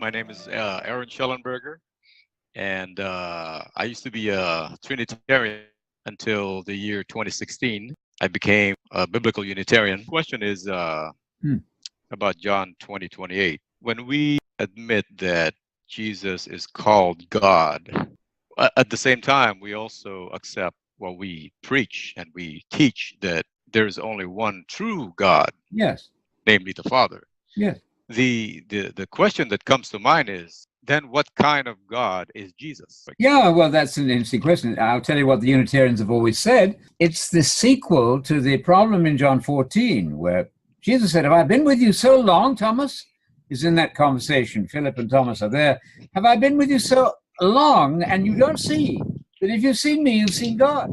My name is Aaron Schellenberger, and I used to be a Trinitarian until the year 2016. I became a biblical Unitarian. Question is about John 20:28. When we admit that Jesus is called God, at the same time, we also accept what we preach and we teach that there is only one true God, Yes. namely the Father. Yes. The question that comes to mind is, then what kind of God is Jesus? Yeah, well, that's an interesting question. I'll tell you what the Unitarians have always said. It's the sequel to the problem in John 14, where Jesus said, have I been with you so long, Thomas? Is in that conversation. Philip and Thomas are there. Have I been with you so long and you don't see that if you've seen me, you've seen God?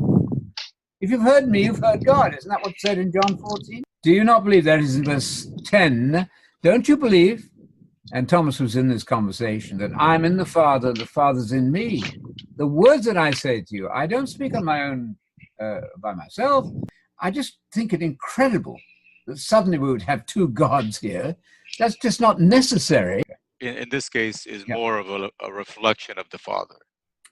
If you've heard me, you've heard God. Isn't that what's said in John 14? Do you not believe that is in verse 10? Don't you believe? And Thomas was in this conversation that I'm in the Father's in me. The words that I say to you, I don't speak on my own by myself. I just think it incredible that suddenly we would have two gods here. That's just not necessary. In this case, is more of a reflection of the Father.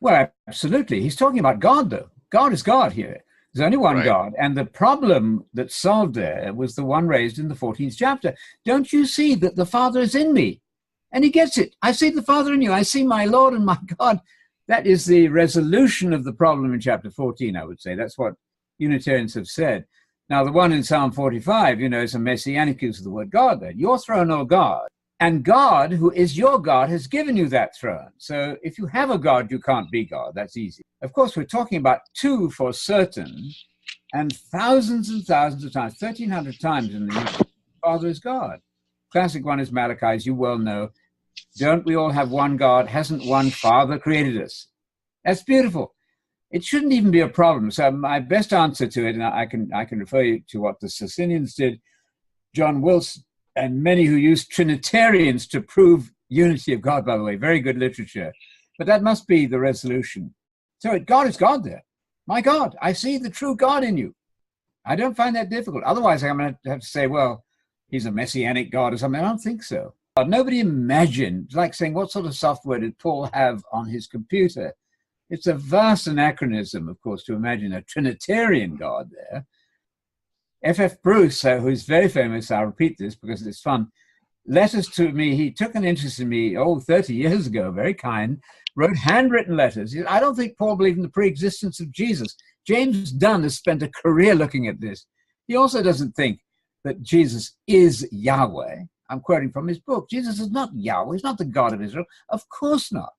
Well, absolutely. He's talking about God, though. God is God here. There's only one God. And the problem that's solved there was the one raised in the 14th chapter. Don't you see that the Father is in me? And he gets it. I see the Father in you. I see my Lord and my God. That is the resolution of the problem in chapter 14, I would say. That's what Unitarians have said. Now, the one in Psalm 45, is a messianic use of the word God there. Your throne, O God. And God, who is your God, has given you that throne. So if you have a God, you can't be God. That's easy. Of course, we're talking about two for certain, and thousands of times, 1,300 times in the New Father is God. Classic one is Malachi, as you well know. Don't we all have one God? Hasn't one Father created us? That's beautiful. It shouldn't even be a problem. So my best answer to it, and I can refer you to what the Socinians did, John Wilson, and many who use Trinitarians to prove unity of God, by the way, very good literature. But that must be the resolution. So God is God there. My God, I see the true God in you. I don't find that difficult. Otherwise, I'm going to have to say, well, he's a messianic God or something. I don't think so. Nobody imagined, like saying, what sort of software did Paul have on his computer? It's a vast anachronism, of course, to imagine a Trinitarian God there. F.F. Bruce, who's very famous, I'll repeat this because it's fun, letters to me. He took an interest in me, 30 years ago, very kind, wrote handwritten letters. He said, I don't think Paul believed in the pre-existence of Jesus. James Dunn has spent a career looking at this. He also doesn't think that Jesus is Yahweh. I'm quoting from his book. Jesus is not Yahweh. He's not the God of Israel. Of course not.